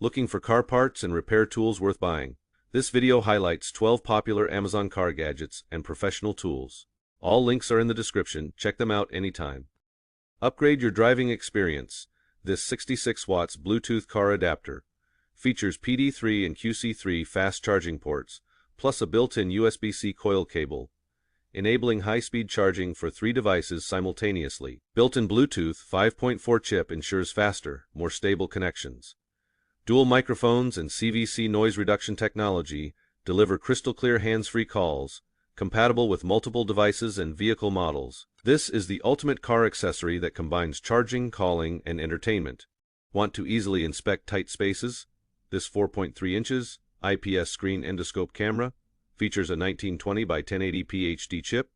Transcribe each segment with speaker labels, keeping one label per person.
Speaker 1: Looking for car parts and repair tools worth buying? This video highlights 12 popular Amazon car gadgets and professional tools. All links are in the description, check them out anytime. Upgrade your driving experience. This 66 watts Bluetooth car adapter features PD3 and QC3 fast charging ports, plus a built-in USB-C coil cable, enabling high-speed charging for 3 devices simultaneously. Built-in Bluetooth 5.4 chip ensures faster, more stable connections. Dual microphones and CVC noise reduction technology deliver crystal-clear hands-free calls, compatible with multiple devices and vehicle models. This is the ultimate car accessory that combines charging, calling, and entertainment. Want to easily inspect tight spaces? This 4.3 inches IPS screen endoscope camera features a 1920 by 1080p HD chip,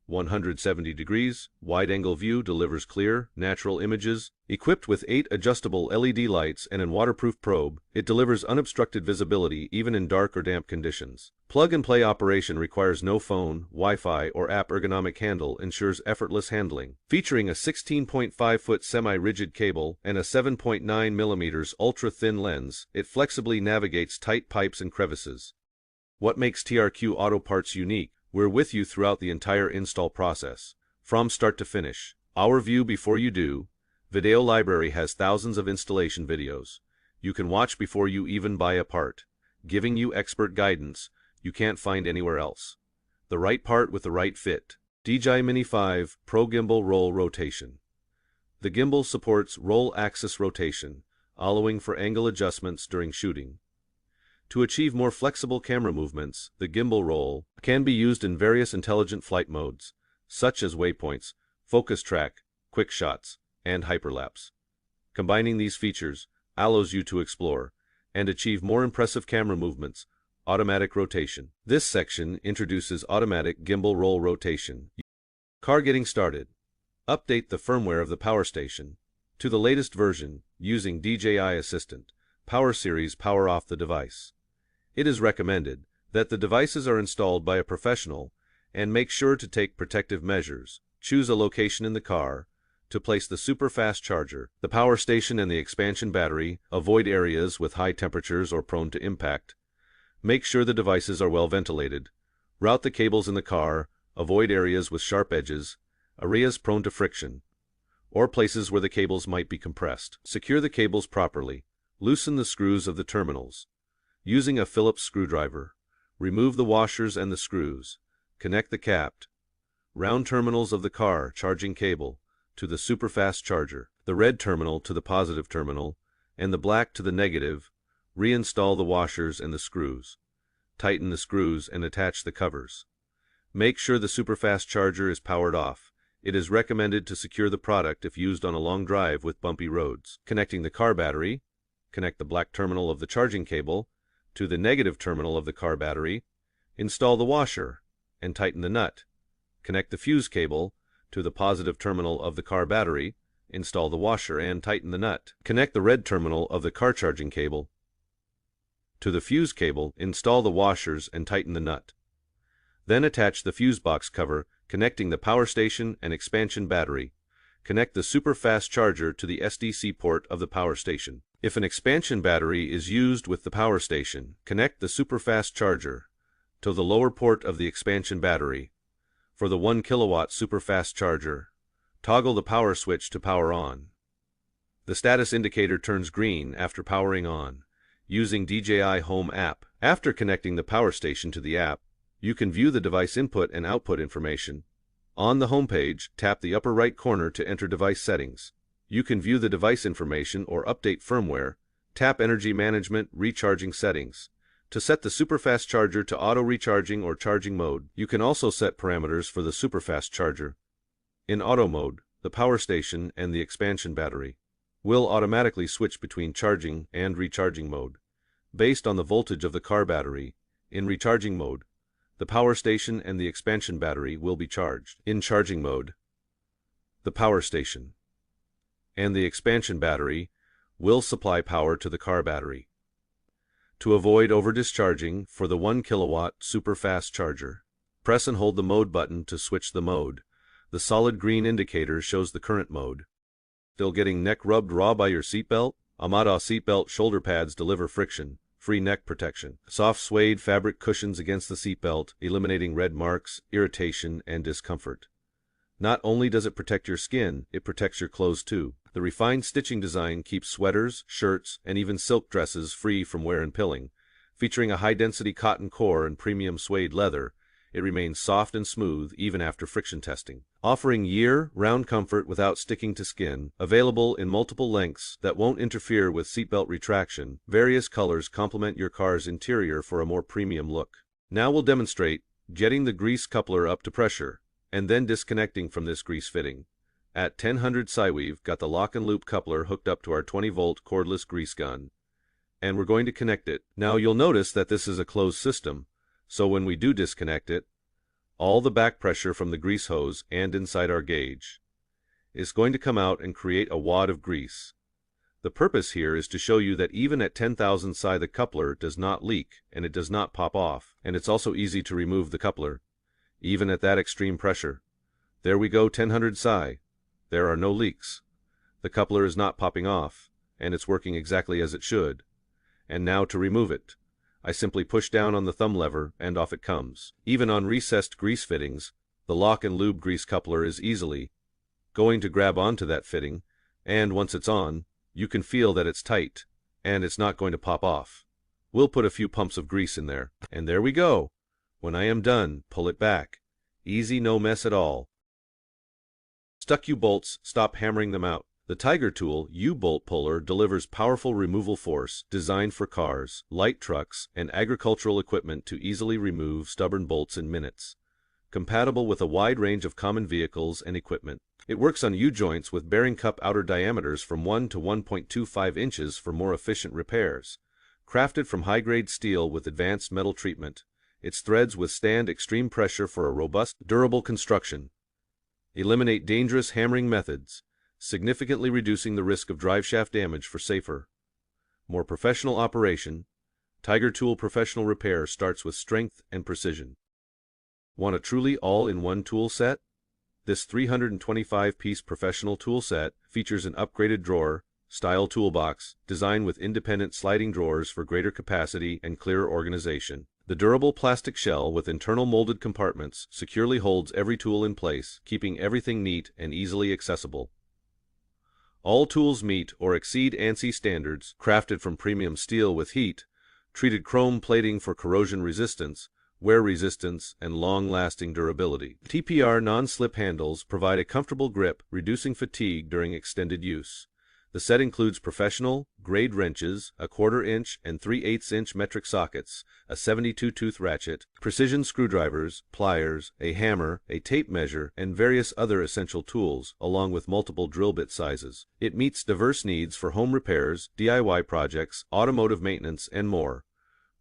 Speaker 1: 170 degrees, wide-angle view delivers clear, natural images. Equipped with 8 adjustable LED lights and a waterproof probe, it delivers unobstructed visibility even in dark or damp conditions. Plug-and-play operation requires no phone, Wi-Fi, or app. Ergonomic handle ensures effortless handling. Featuring a 16.5-foot semi-rigid cable and a 7.9 mm ultra-thin lens, it flexibly navigates tight pipes and crevices. What makes TRQ Auto Parts unique? We're with you throughout the entire install process, from start to finish. Our view before you do. Video library has thousands of installation videos. You can watch before you even buy a part, giving you expert guidance you can't find anywhere else. The right part with the right fit. DJI Mini 5 Pro Gimbal Roll Rotation. The gimbal supports roll axis rotation, allowing for angle adjustments during shooting. To achieve more flexible camera movements, the gimbal roll can be used in various intelligent flight modes, such as waypoints, focus track, quick shots, and hyperlapse. Combining these features allows you to explore and achieve more impressive camera movements. Automatic rotation. This section introduces automatic gimbal roll rotation. Car getting started. Update the firmware of the power station to the latest version using DJI Assistant. Power Series power off the device. It is recommended that the devices are installed by a professional and make sure to take protective measures. Choose a location in the car to place the super fast charger, the power station and the expansion battery. Avoid areas with high temperatures or prone to impact. Make sure the devices are well ventilated. Route the cables in the car. Avoid areas with sharp edges, areas prone to friction, or places where the cables might be compressed. Secure the cables properly. Loosen the screws of the terminals. Using a Phillips screwdriver, remove the washers and the screws. Connect the capped, round terminals of the car charging cable to the superfast charger, the red terminal to the positive terminal, and the black to the negative. Reinstall the washers and the screws. Tighten the screws and attach the covers. Make sure the superfast charger is powered off. It is recommended to secure the product if used on a long drive with bumpy roads. Connecting the car battery. Connect the black terminal of the charging cable to the negative terminal of the car battery. Install the washer and tighten the nut. Connect the fuse cable to the positive terminal of the car battery. Install the washer and tighten the nut. Connect the red terminal of the car charging cable to the fuse cable. Install the washers and tighten the nut. Then attach the fuse box cover connecting the power station and expansion battery. Connect the super fast charger to the SDC port of the power station. If an expansion battery is used with the power station, connect the super fast charger to the lower port of the expansion battery. For the 1 kilowatt super fast charger, toggle the power switch to power on. The status indicator turns green after powering on, using DJI Home app. After connecting the power station to the app, you can view the device input and output information. On the home page, tap the upper right corner to enter device settings. You can view the device information or update firmware. Tap Energy Management Recharging Settings to set the superfast charger to auto recharging or charging mode. You can also set parameters for the superfast charger. In auto mode, the power station and the expansion battery will automatically switch between charging and recharging mode based on the voltage of the car battery. In recharging mode, the power station and the expansion battery will be charged. In charging mode, the power station and the expansion battery will supply power to the car battery. To avoid over-discharging for the 1 kilowatt super fast charger, press and hold the mode button to switch the mode. The solid green indicator shows the current mode. Still getting neck rubbed raw by your seatbelt? Automotive Seatbelt Shoulder Pads deliver friction-free neck protection. Soft suede fabric cushions against the seatbelt, eliminating red marks, irritation, and discomfort. Not only does it protect your skin, it protects your clothes too. The refined stitching design keeps sweaters, shirts, and even silk dresses free from wear and pilling. Featuring a high-density cotton core and premium suede leather, it remains soft and smooth even after friction testing. Offering year-round comfort without sticking to skin, available in multiple lengths that won't interfere with seatbelt retraction, various colors complement your car's interior for a more premium look. Now we'll demonstrate getting the grease coupler up to pressure, and then disconnecting from this grease fitting. At 1000 psi, we've got the lock and loop coupler hooked up to our 20-volt cordless grease gun, and we're going to connect it. Now you'll notice that this is a closed system, so when we do disconnect it, all the back pressure from the grease hose and inside our gauge is going to come out and create a wad of grease. The purpose here is to show you that even at 10,000 psi the coupler does not leak and it does not pop off, and it's also easy to remove the coupler, even at that extreme pressure. There we go, 1000 psi. There are no leaks. The coupler is not popping off, and it's working exactly as it should. And now to remove it, I simply push down on the thumb lever and off it comes. Even on recessed grease fittings, the lock and lube grease coupler is easily going to grab onto that fitting, and once it's on, you can feel that it's tight, and it's not going to pop off. We'll put a few pumps of grease in there, and there we go. When I am done, pull it back. Easy, no mess at all. Stuck U-bolts, stop hammering them out. The Tiger Tool U-bolt puller delivers powerful removal force designed for cars, light trucks, and agricultural equipment to easily remove stubborn bolts in minutes. Compatible with a wide range of common vehicles and equipment. It works on U-joints with bearing cup outer diameters from 1 to 1.25 inches for more efficient repairs. Crafted from high-grade steel with advanced metal treatment, its threads withstand extreme pressure for a robust, durable construction. Eliminate dangerous hammering methods, significantly reducing the risk of driveshaft damage for safer, more professional operation. Tiger Tool professional repair starts with strength and precision. Want a truly all-in-one tool set? This 325-piece professional tool set features an upgraded drawer-style toolbox designed with independent sliding drawers for greater capacity and clearer organization. The durable plastic shell with internal molded compartments securely holds every tool in place, keeping everything neat and easily accessible. All tools meet or exceed ANSI standards, crafted from premium steel with heat-treated chrome plating for corrosion resistance, wear resistance, and long-lasting durability. TPR non-slip handles provide a comfortable grip, reducing fatigue during extended use. The set includes professional grade wrenches, a 1/4 inch and 3/8 inch metric sockets, a 72-tooth ratchet, precision screwdrivers, pliers, a hammer, a tape measure, and various other essential tools, along with multiple drill bit sizes. It meets diverse needs for home repairs, DIY projects, automotive maintenance, and more.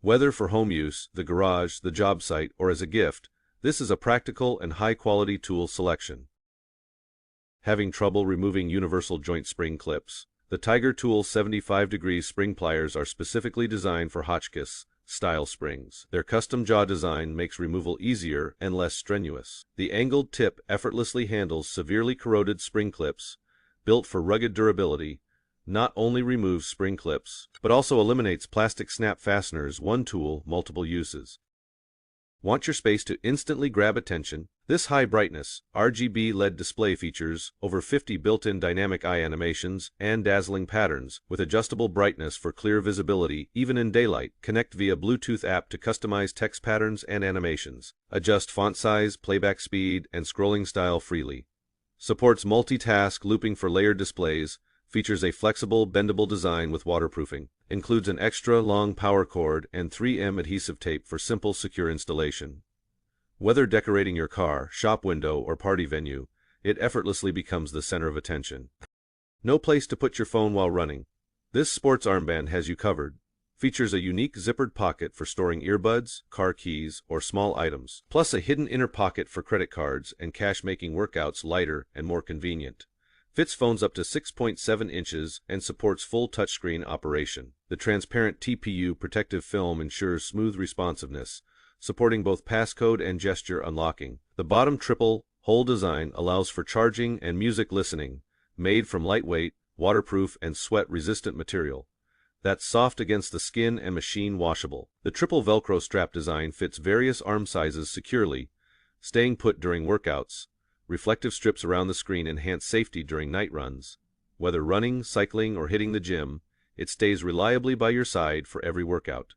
Speaker 1: Whether for home use, the garage, the job site, or as a gift, this is a practical and high-quality tool selection. Having trouble removing universal joint spring clips? The Tiger Tool 75-degree spring pliers are specifically designed for Hotchkiss-style springs. Their custom jaw design makes removal easier and less strenuous. The angled tip effortlessly handles severely corroded spring clips, built for rugged durability. Not only removes spring clips, but also eliminates plastic snap fasteners. One tool, multiple uses. Want your space to instantly grab attention? This high-brightness, RGB LED display features over 50 built-in dynamic eye animations and dazzling patterns, with adjustable brightness for clear visibility even in daylight. Connect via Bluetooth app to customize text patterns and animations. Adjust font size, playback speed, and scrolling style freely. Supports multitask looping for layered displays. Features a flexible, bendable design with waterproofing. Includes an extra long power cord and 3M adhesive tape for simple, secure installation. Whether decorating your car, shop window, or party venue, it effortlessly becomes the center of attention. No place to put your phone while running? This sports armband has you covered. Features a unique zippered pocket for storing earbuds, car keys, or small items, plus a hidden inner pocket for credit cards and cash, making workouts lighter and more convenient. Fits phones up to 6.7 inches and supports full touchscreen operation. The transparent TPU protective film ensures smooth responsiveness, supporting both passcode and gesture unlocking. The bottom triple hole design allows for charging and music listening, made from lightweight, waterproof, and sweat-resistant material that's soft against the skin and machine washable. The triple Velcro strap design fits various arm sizes securely, staying put during workouts. Reflective strips around the screen enhance safety during night runs. Whether running, cycling, or hitting the gym, it stays reliably by your side for every workout.